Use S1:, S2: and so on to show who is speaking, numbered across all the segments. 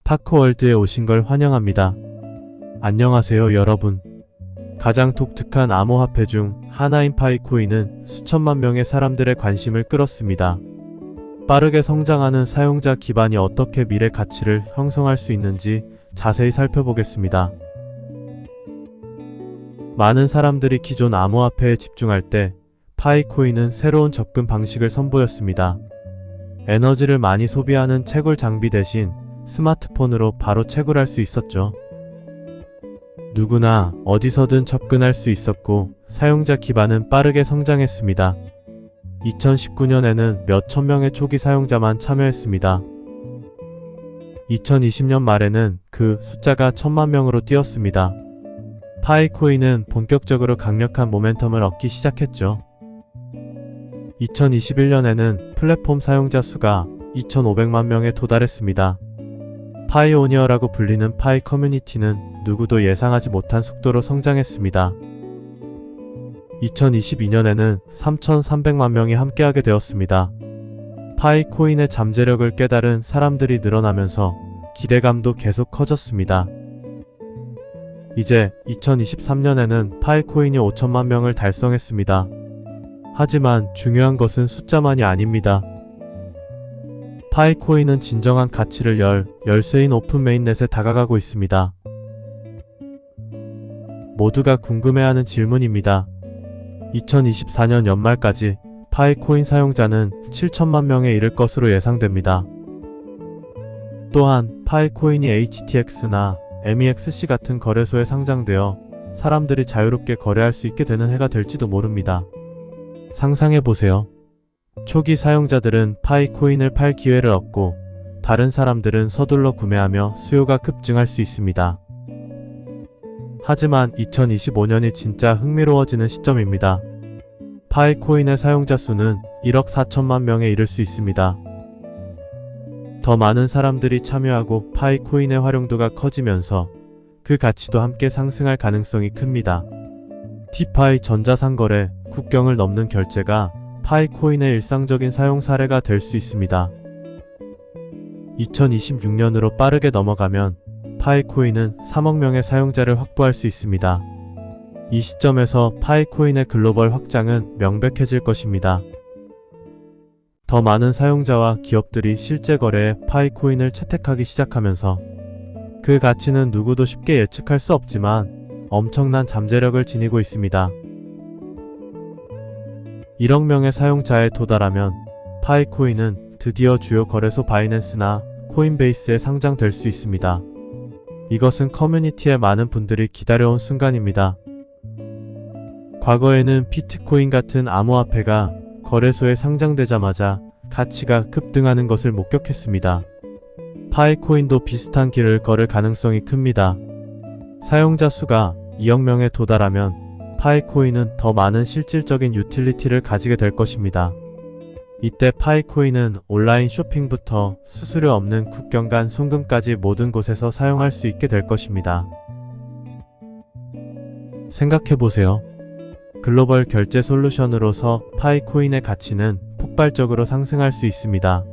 S1: 파크월드에 오신 걸 환영합니다. 안녕하세요 여러분. 가장 독특한 암호화폐 중 하나인 파이코인은 수천만 명의 사람들의 관심을 끌었습니다. 빠르게 성장하는 사용자 기반이 어떻게 미래 가치를 형성할 수 있는지 자세히 살펴보겠습니다. 많은 사람들이 기존 암호화폐에 집중할 때 파이코인은 새로운 접근 방식을 선보였습니다. 에너지를 많이 소비하는 채굴 장비 대신 스마트폰으로 바로 채굴할 수 있었죠. 누구나 어디서든 접근할 수 있었고 사용자 기반은 빠르게 성장했습니다. 2019년에는 몇 천 명의 초기 사용자만 참여했습니다. 2020년 말에는 그 숫자가 1000만 명으로 뛰었습니다. 파이코인은 본격적으로 강력한 모멘텀을 얻기 시작했죠. 2021년에는 플랫폼 사용자 수가 2500만 명에 도달했습니다. 파이오니어라고 불리는 파이 커뮤니티는 누구도 예상하지 못한 속도로 성장했습니다. 2022년에는 3300만 명이 함께하게 되었습니다. 파이코인의 잠재력을 깨달은 사람들이 늘어나면서 기대감도 계속 커졌습니다. 이제 2023년에는 파이코인이 5천만 명을 달성했습니다. 하지만 중요한 것은 숫자만이 아닙니다. 파이코인은 진정한 가치를 열쇠인 오픈 메인넷에 다가가고 있습니다. 모두가 궁금해하는 질문입니다. 2024년 연말까지 파이코인 사용자는 7천만 명에 이를 것으로 예상됩니다. 또한 파이코인이 HTX나 MEXC 같은 거래소에 상장되어 사람들이 자유롭게 거래할 수 있게 되는 해가 될지도 모릅니다. 상상해보세요. 초기 사용자들은 파이코인을 팔 기회를 얻고 다른 사람들은 서둘러 구매하며 수요가 급증할 수 있습니다. 하지만 2025년이 진짜 흥미로워지는 시점입니다. 파이코인의 사용자 수는 1억 4천만 명에 이를 수 있습니다. 더 많은 사람들이 참여하고 파이코인의 활용도가 커지면서 그 가치도 함께 상승할 가능성이 큽니다. 디파이 전자상거래, 국경을 넘는 결제가 파이코인의 일상적인 사용 사례가 될 수 있습니다. 2026년으로 빠르게 넘어가면 파이코인은 3억 명의 사용자를 확보할 수 있습니다. 이 시점에서 파이코인의 글로벌 확장은 명백해질 것입니다. 더 많은 사용자와 기업들이 실제 거래에 파이코인을 채택하기 시작하면서 그 가치는 누구도 쉽게 예측할 수 없지만 엄청난 잠재력을 지니고 있습니다. 1억 명의 사용자에 도달하면 파이코인은 드디어 주요 거래소 바이낸스나 코인베이스에 상장될 수 있습니다. 이것은 커뮤니티의 많은 분들이 기다려온 순간입니다. 과거에는 비트코인 같은 암호화폐가 거래소에 상장되자마자 가치가 급등하는 것을 목격했습니다. 파이코인도 비슷한 길을 걸을 가능성이 큽니다. 사용자 수가 2억 명에 도달하면 파이코인은 더 많은 실질적인 유틸리티를 가지게 될 것입니다. 이때 파이코인은 온라인 쇼핑부터 수수료 없는 국경 간 송금까지 모든 곳에서 사용할 수 있게 될 것입니다. 생각해보세요. 글로벌 결제 솔루션으로서 파이코인의 가치는 폭발적으로 상승할 수 있습니다.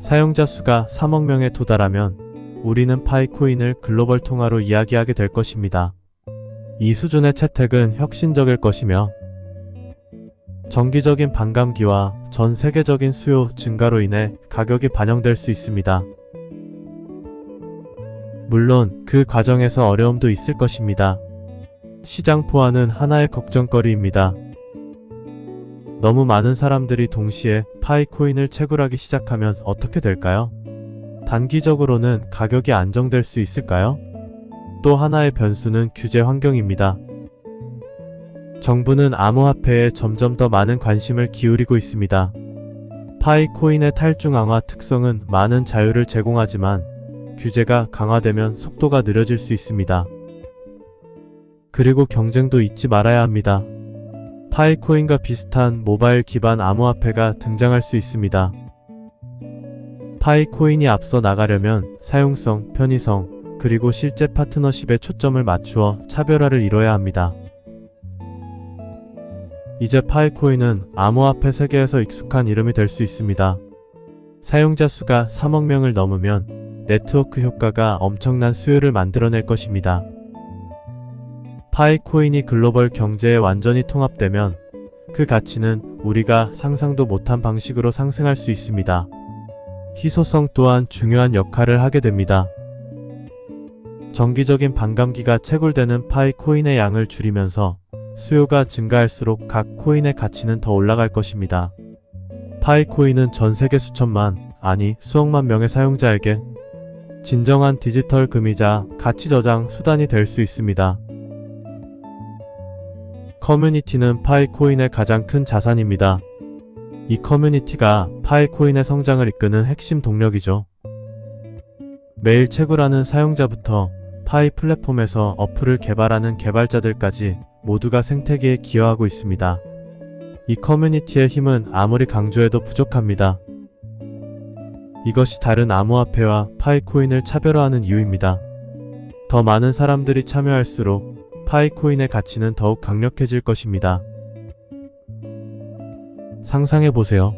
S1: 사용자 수가 3억 명에 도달하면 우리는 파이코인을 글로벌 통화로 이야기하게 될 것입니다. 이 수준의 채택은 혁신적일 것이며 정기적인 반감기와 전 세계적인 수요 증가로 인해 가격이 반영될 수 있습니다. 물론 그 과정에서 어려움도 있을 것입니다. 시장 포화는 하나의 걱정거리입니다. 너무 많은 사람들이 동시에 파이코인을 채굴하기 시작하면 어떻게 될까요? 단기적으로는 가격이 안정될 수 있을까요? 또 하나의 변수는 규제 환경입니다. 정부는 암호화폐에 점점 더 많은 관심을 기울이고 있습니다. 파이코인의 탈중앙화 특성은 많은 자유를 제공하지만 규제가 강화되면 속도가 느려질 수 있습니다. 그리고 경쟁도 잊지 말아야 합니다. 파이코인과 비슷한 모바일 기반 암호화폐가 등장할 수 있습니다. 파이코인이 앞서 나가려면 사용성, 편의성, 그리고 실제 파트너십에 초점을 맞추어 차별화를 이뤄야 합니다. 이제 파이코인은 암호화폐 세계에서 익숙한 이름이 될 수 있습니다. 사용자 수가 3억 명을 넘으면 네트워크 효과가 엄청난 수요를 만들어낼 것입니다. 파이코인이 글로벌 경제에 완전히 통합되면 그 가치는 우리가 상상도 못한 방식으로 상승할 수 있습니다. 희소성 또한 중요한 역할을 하게 됩니다. 정기적인 반감기가 채굴되는 파이코인의 양을 줄이면서 수요가 증가할수록 각 코인의 가치는 더 올라갈 것입니다. 파이코인은 전 세계 수천만, 아니 수억만 명의 사용자에게 진정한 디지털 금이자 가치 저장 수단이 될 수 있습니다. 커뮤니티는 파이코인의 가장 큰 자산입니다. 이 커뮤니티가 파이코인의 성장을 이끄는 핵심 동력이죠. 매일 채굴하는 사용자부터 파이 플랫폼에서 어플을 개발하는 개발자들까지 모두가 생태계에 기여하고 있습니다. 이 커뮤니티의 힘은 아무리 강조해도 부족합니다. 이것이 다른 암호화폐와 파이코인을 차별화하는 이유입니다. 더 많은 사람들이 참여할수록 파이코인의 가치는 더욱 강력해질 것입니다. 상상해보세요.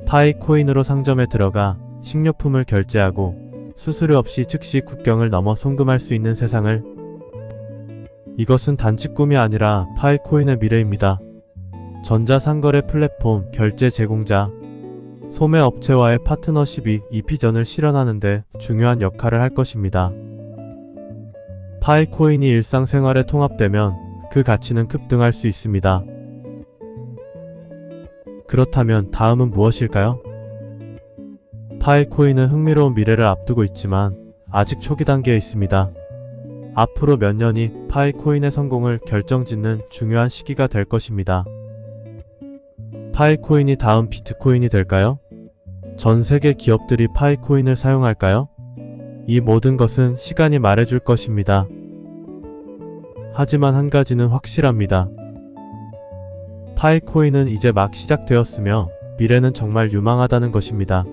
S1: 파이코인으로 상점에 들어가 식료품을 결제하고 수수료 없이 즉시 국경을 넘어 송금할 수 있는 세상을. 이것은 단지 꿈이 아니라 파이코인의 미래입니다. 전자상거래 플랫폼, 결제 제공자, 소매 업체와의 파트너십이 이 비전을 실현하는 데 중요한 역할을 할 것입니다. 파이코인이 일상생활에 통합되면 그 가치는 급등할 수 있습니다. 그렇다면 다음은 무엇일까요? 파이코인은 흥미로운 미래를 앞두고 있지만 아직 초기 단계에 있습니다. 앞으로 몇 년이 파이코인의 성공을 결정짓는 중요한 시기가 될 것입니다. 파이코인이 다음 비트코인이 될까요? 전 세계 기업들이 파이코인을 사용할까요? 이 모든 것은 시간이 말해줄 것입니다. 하지만 한 가지는 확실합니다. 파이코인은 이제 막 시작되었으며 미래는 정말 유망하다는 것입니다.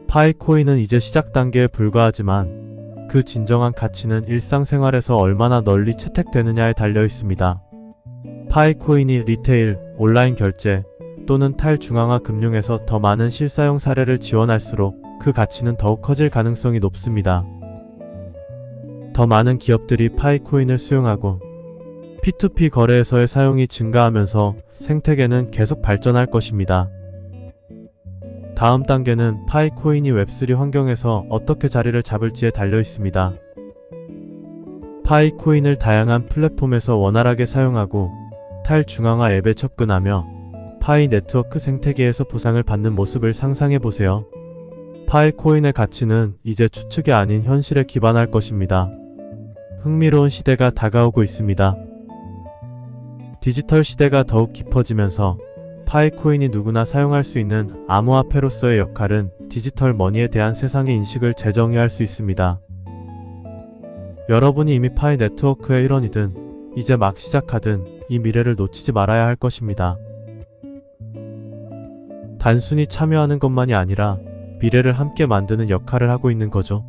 S1: 파이코인은 이제 시작 단계에 불과하지만 그 진정한 가치는 일상생활에서 얼마나 널리 채택되느냐에 달려 있습니다. 파이코인이 리테일, 온라인 결제 또는 탈중앙화 금융에서 더 많은 실사용 사례를 지원할수록 그 가치는 더욱 커질 가능성이 높습니다. 더 많은 기업들이 파이코인을 수용하고 P2P 거래에서의 사용이 증가하면서 생태계는 계속 발전할 것입니다. 다음 단계는 파이코인이 웹3 환경에서 어떻게 자리를 잡을지에 달려 있습니다. 파이코인을 다양한 플랫폼에서 원활하게 사용하고 탈중앙화 앱에 접근하며 파이 네트워크 생태계에서 보상을 받는 모습을 상상해보세요. 파이코인의 가치는 이제 추측이 아닌 현실에 기반할 것입니다. 흥미로운 시대가 다가오고 있습니다. 디지털 시대가 더욱 깊어지면서 파이코인이 누구나 사용할 수 있는 암호화폐로서의 역할은 디지털 머니에 대한 세상의 인식을 재정의할 수 있습니다. 여러분이 이미 파이 네트워크의 일원이든 이제 막 시작하든 이 미래를 놓치지 말아야 할 것입니다. 단순히 참여하는 것만이 아니라 미래를 함께 만드는 역할을 하고 있는 거죠.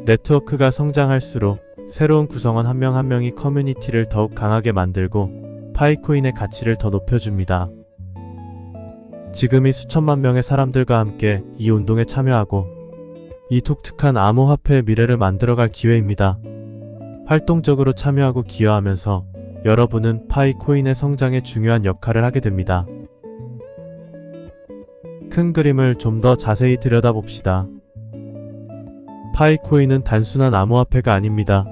S1: 네트워크가 성장할수록 새로운 구성원 한 명 한 명이 커뮤니티를 더욱 강하게 만들고 파이코인의 가치를 더 높여줍니다. 지금이 수천만 명의 사람들과 함께 이 운동에 참여하고 이 독특한 암호화폐의 미래를 만들어갈 기회입니다. 활동적으로 참여하고 기여하면서 여러분은 파이코인의 성장에 중요한 역할을 하게 됩니다. 큰 그림을 좀 더 자세히 들여다봅시다. 파이코인은 단순한 암호화폐가 아닙니다.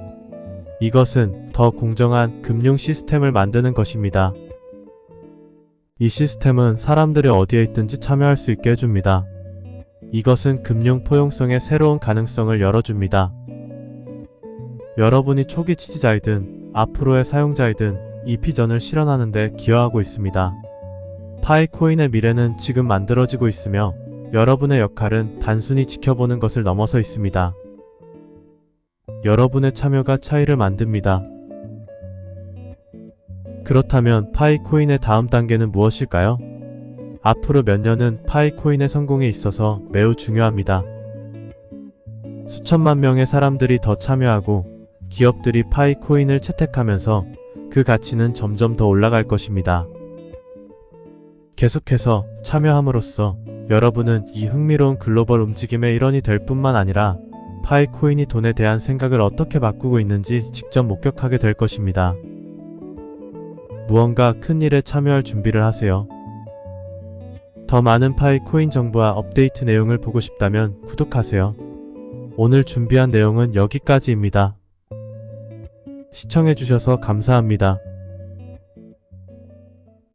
S1: 이것은 더 공정한 금융 시스템을 만드는 것입니다. 이 시스템은 사람들이 어디에 있든지 참여할 수 있게 해줍니다. 이것은 금융 포용성의 새로운 가능성을 열어줍니다. 여러분이 초기 취지자이든 앞으로의 사용자이든 이 비전을 실현하는 데 기여하고 있습니다. 파이코인의 미래는 지금 만들어지고 있으며 여러분의 역할은 단순히 지켜보는 것을 넘어서 있습니다. 여러분의 참여가 차이를 만듭니다. 그렇다면 파이코인의 다음 단계는 무엇일까요? 앞으로 몇 년은 파이코인의 성공에 있어서 매우 중요합니다. 수천만 명의 사람들이 더 참여하고 기업들이 파이코인을 채택하면서 그 가치는 점점 더 올라갈 것입니다. 계속해서 참여함으로써 여러분은 이 흥미로운 글로벌 움직임의 일원이 될 뿐만 아니라 파이코인이 돈에 대한 생각을 어떻게 바꾸고 있는지 직접 목격하게 될 것입니다. 무언가 큰 일에 참여할 준비를 하세요. 더 많은 파이코인 정보와 업데이트 내용을 보고 싶다면 구독하세요. 오늘 준비한 내용은 여기까지입니다. 시청해주셔서 감사합니다.